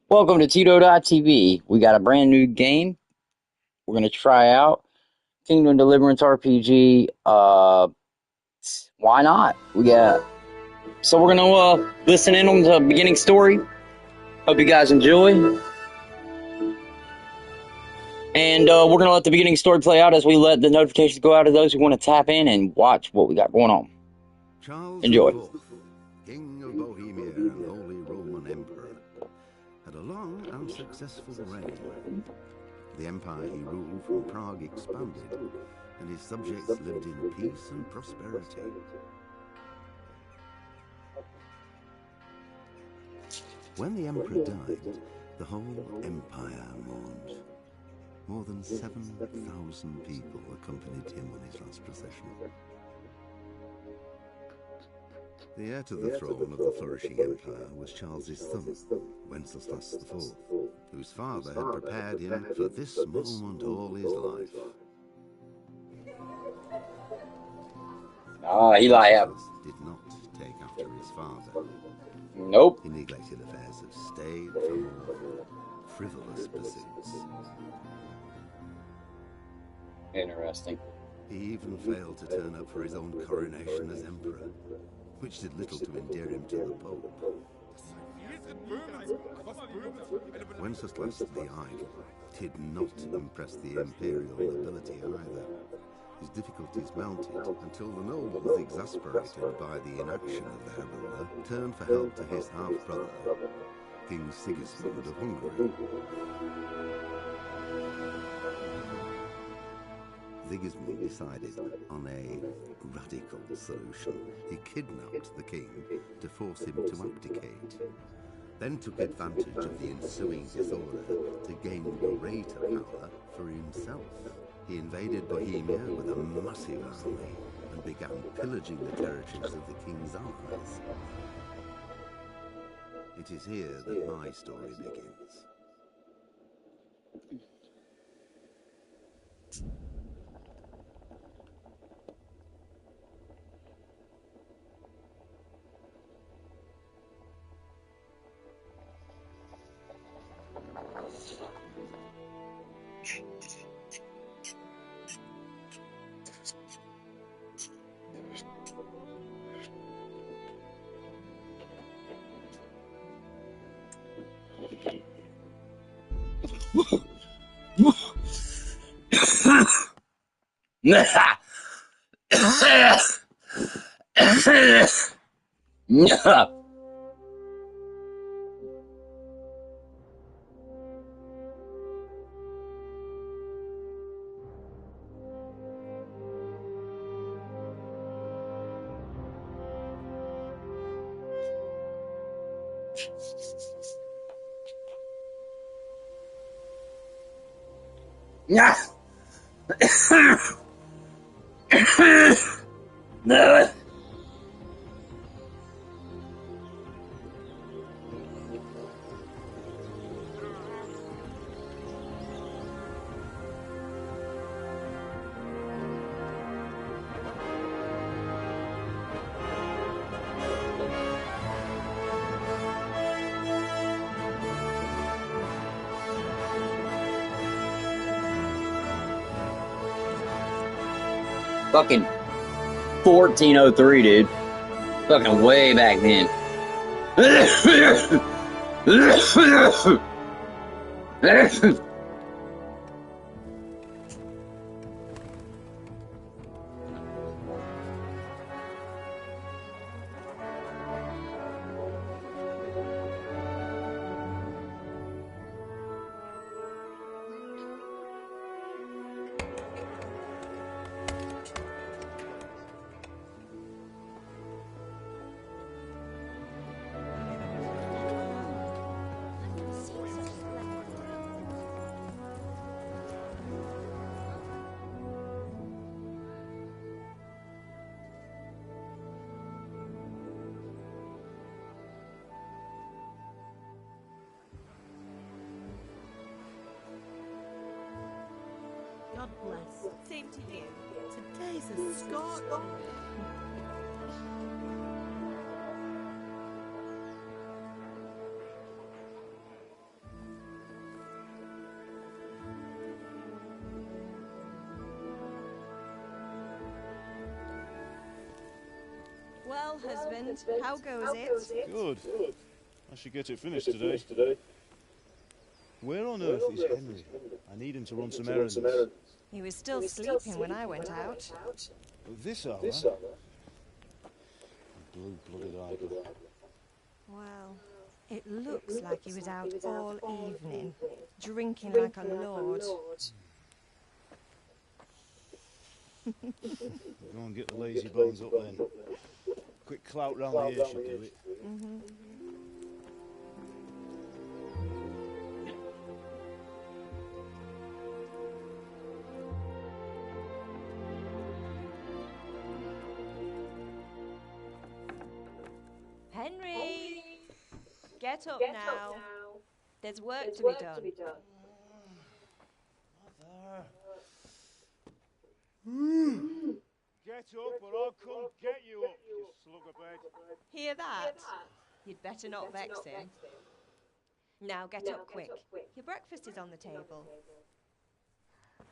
Welcome to Tito.tv. We got a brand new game we're going to try out. Kingdom Deliverance RPG. Why not? So we're going to listen in on the beginning story. Hope you guys enjoy. And we're going to let the beginning story play out as we let the notifications go out to those who want to tap in and watch what we got going on. Charles Enjoy. IV, King of Bohemia and Holy Roman Emperor, had a long and successful reign. The empire he ruled from Prague expanded, and his subjects lived in peace and prosperity. When the emperor died, the whole empire mourned. More than 7,000 people accompanied him on his last procession. The heir to the throne of the flourishing empire was Charles's son, Wenceslas IV, whose father had prepared him for this moment all his life. Wenceslas did not take after his father. Nope. He neglected affairs of state for more frivolous pursuits. Interesting. He even failed to turn up for his own coronation as emperor, which did little to endear him to the Pope. Wenceslas the Idle did not impress the imperial nobility either. His difficulties mounted until the nobles, exasperated by the inaction of their ruler, turned for help to his half-brother, King Sigismund of Hungary. Sigismund decided on a radical solution. He kidnapped the king to force him to abdicate, then took advantage of the ensuing disorder to gain greater power for himself. He invaded Bohemia with a massive army and began pillaging the territories of the king's allies. It is here that my story begins. Fucking 1403, dude. Fucking way back then. God bless. Same to you. Today's a Scot. husband. How goes it? Good. I should get it finished today. Where on earth is Henry? I need him to run some errands. He was still sleeping when I went out. At this hour? Blue-blooded idol. Well, it looks like he was out all evening, drinking like a lord. Go and get the lazy bones up then. Quick clout round the ear should do it. Henry! Get up now. There's work to be done. Get up or I'll come get you up, you slug of bed. Hear that? You'd better not vex him. Now get up quick. Your breakfast is on the table.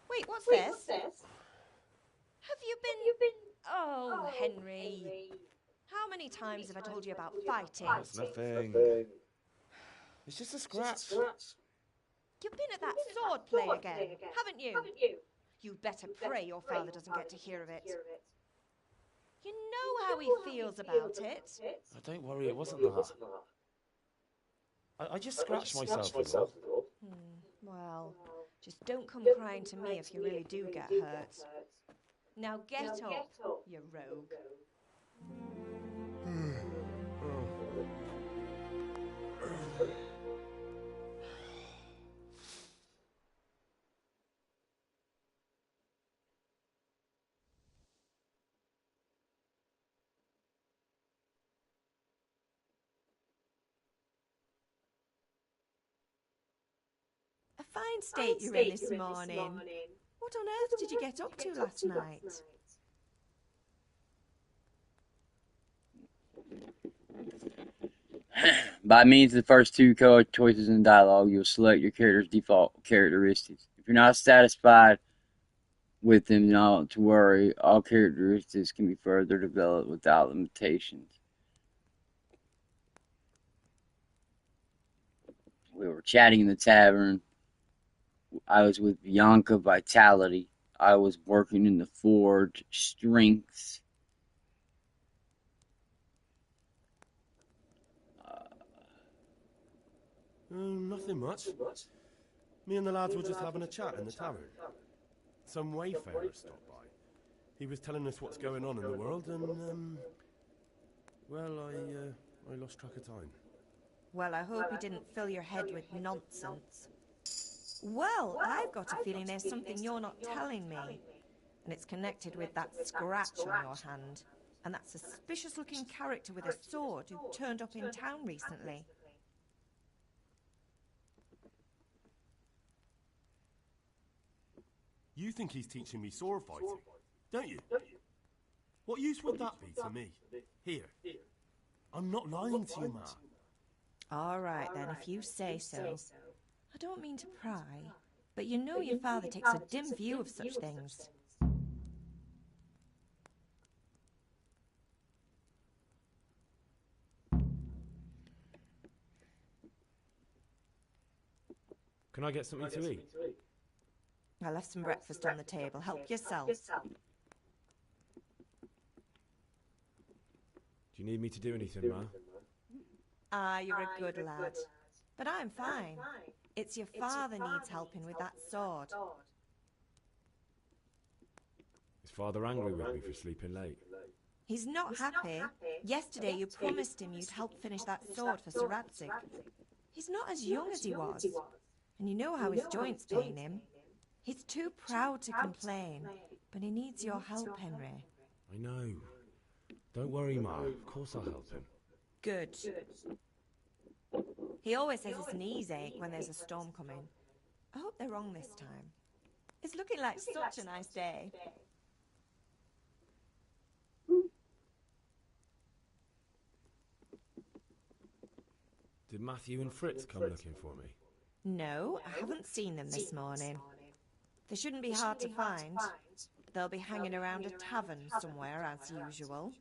Wait, what's this? Have you been... Oh, Henry. How many times have I told you about fighting? It's nothing. It's just a scratch. You've been at that sword play again, haven't you? You'd better pray your father doesn't get to hear of it. You know how he feels about it. Oh, don't worry, it wasn't that. I just scratched myself. Well, just don't come crying to me if you really do get hurt. Now get up, you rogue. A fine state you're in this morning. What on earth did you get up to last night? By means of the first two code choices in dialogue, you'll select your character's default characteristics. If you're not satisfied with them, not to worry. All characteristics can be further developed without limitations. We were chatting in the tavern. I was with Bianca Vitality. I was working in the forge strengths. Nothing much. Me and the lads were just having a chat in the tavern. Some wayfarer stopped by. He was telling us what's going on in the world, and well, I lost track of time. Well, I hope he didn't fill your head with nonsense. Well, I've got a feeling there's something you're not telling me. And it's connected with that scratch on your hand. And that suspicious-looking character with a sword who turned up in town recently. You think he's teaching me sword fighting, don't you? What use would that be to me? Here. I'm not lying to you, Ma. All right, then, if you say so. I don't mean to pry, but you know your father takes a dim view of such things. Can I get something to eat? I left some breakfast on the table. Help yourself. Do you need me to do anything, Ma? Ah, you're a good lad. But I'm fine. It's your father needs helping with that sword. Is Father angry with me for sleeping late? He's not happy. Yesterday you promised him you'd help finish that sword for Sir Radzig. He's not as young as he was. And you know how his joints pain him. He's too proud to complain. But he needs your help, Henry. I know. Don't worry, Ma. Of course I'll help him. Good. He always says his knees ache when there's a storm coming. I hope they're wrong this time. It's looking like such a nice day. Did Matthew and Fritz come looking for me? No, I haven't seen them this morning. They shouldn't be hard to find. They'll be hanging around a tavern somewhere as usual.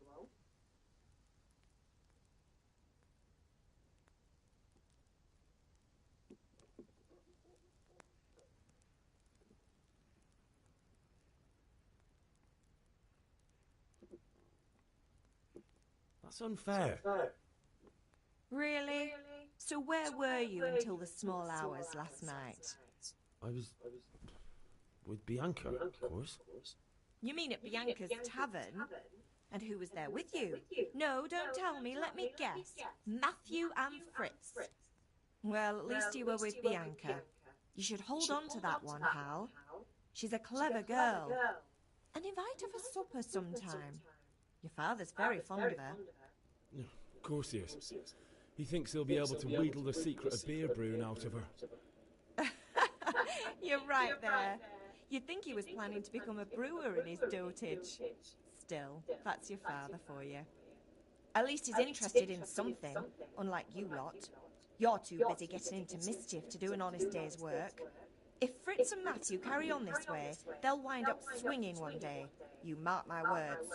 That's unfair. Really? So where were you until the small hours last night? I was with Bianca, of course. You mean at Bianca's tavern? And who was there with you? No, don't tell me, let me guess. Matthew and Fritz. Well, at least you were with Bianca. You should hold on to that one, Hal. She's a clever girl. And invite her for supper sometime. Your father's very fond of her. Of course he is. He thinks he'll be able to wheedle the secret of beer brewing out of her. You're right there. You'd think he was planning to become a brewer in his dotage. Still, that's your father for you. At least he's interested in something, unlike you lot. You're too busy getting into mischief to do an honest day's work. If Fritz and Matthew carry on this way, they'll wind up swinging one day. You mark my words.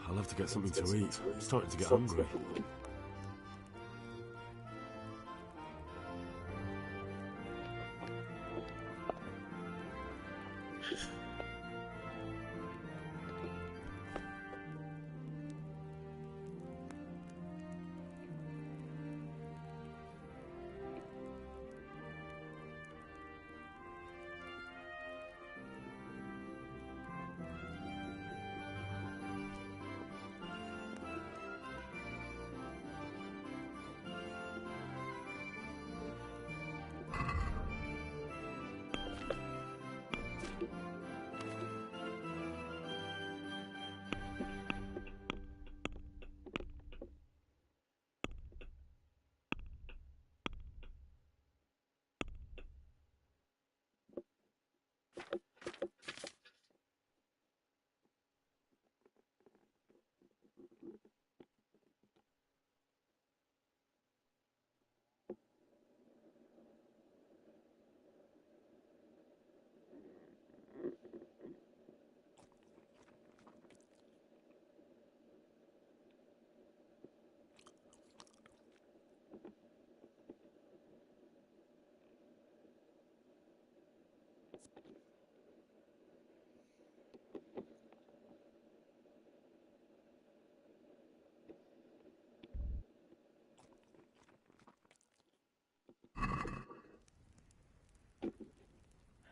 I'll have to get something to eat. I'm starting to get hungry.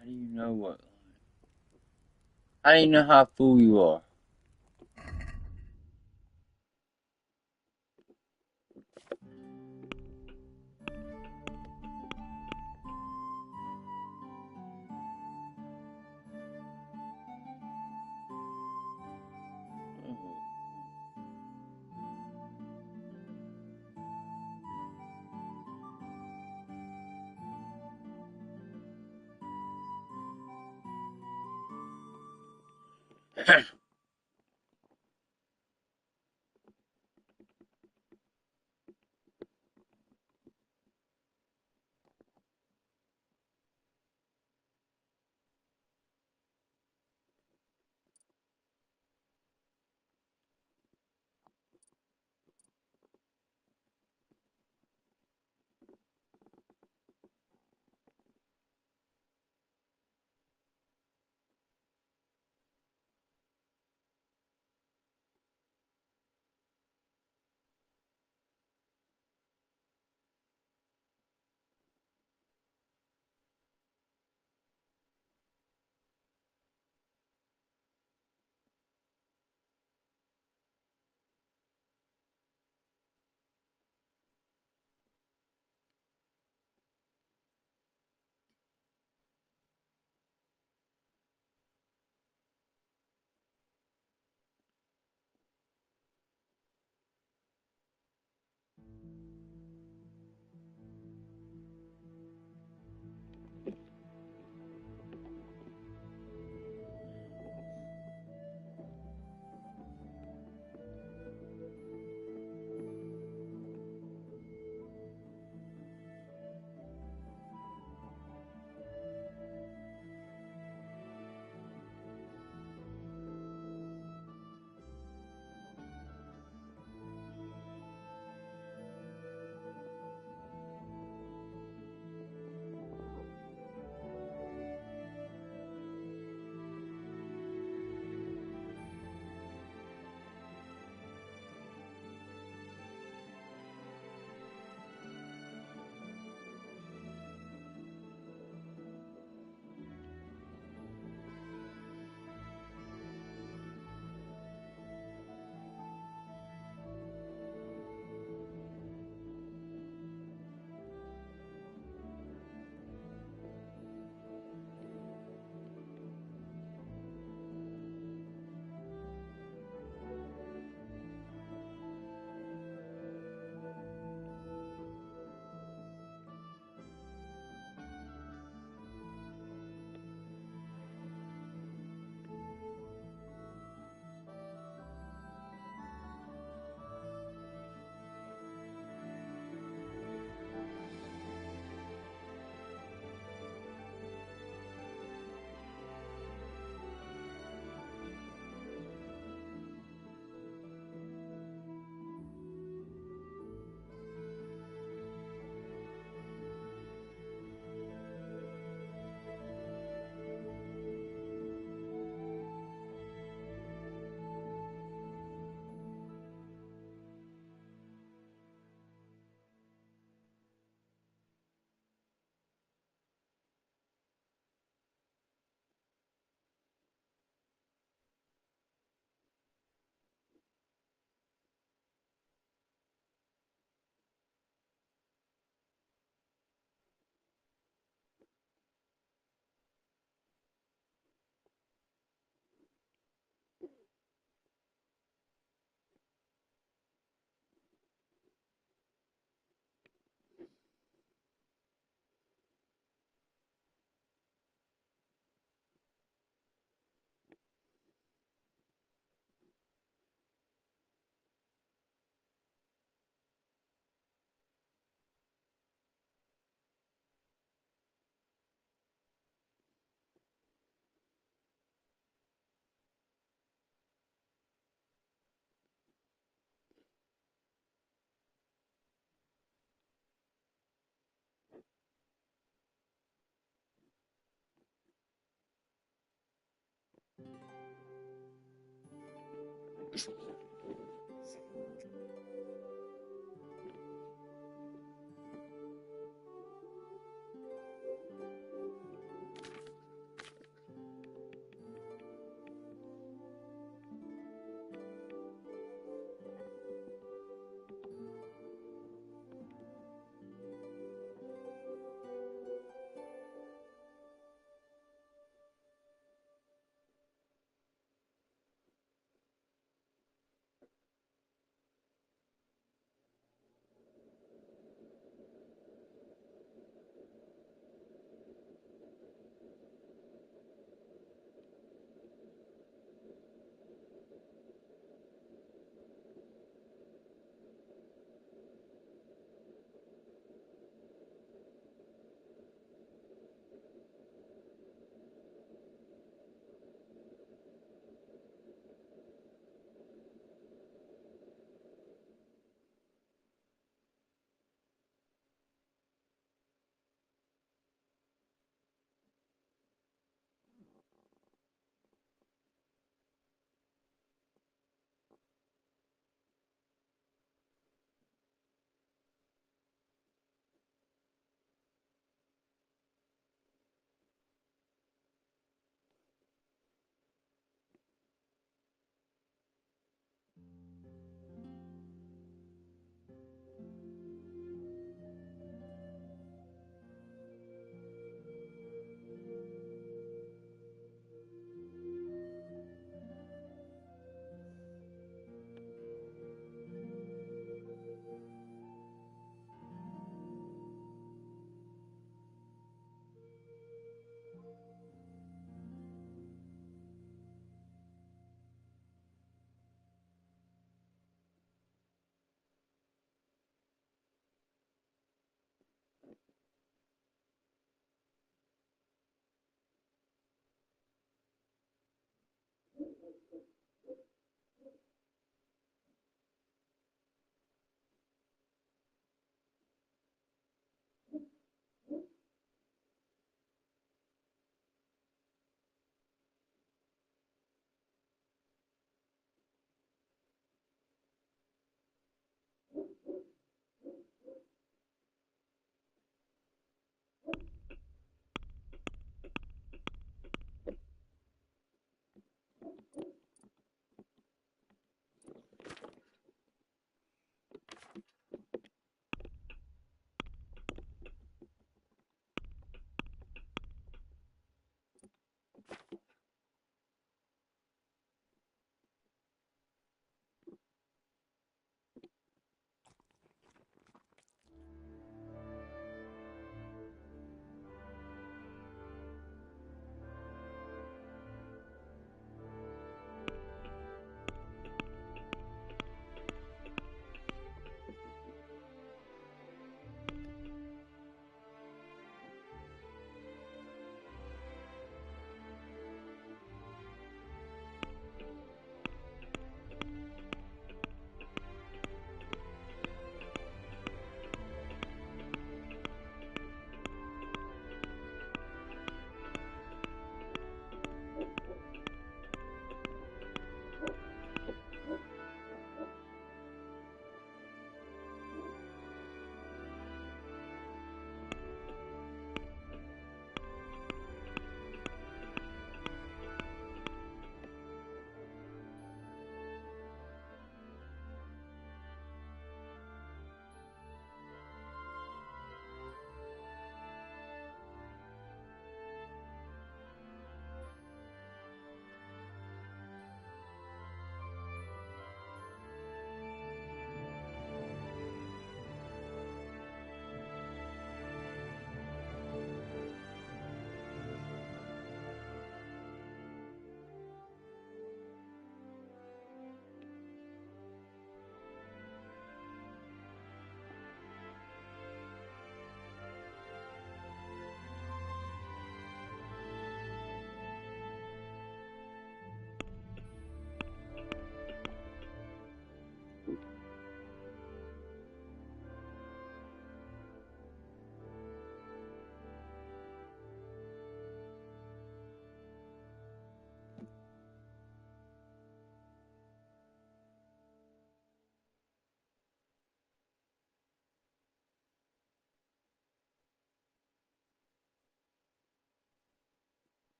How do you know what? How do you know how full you are?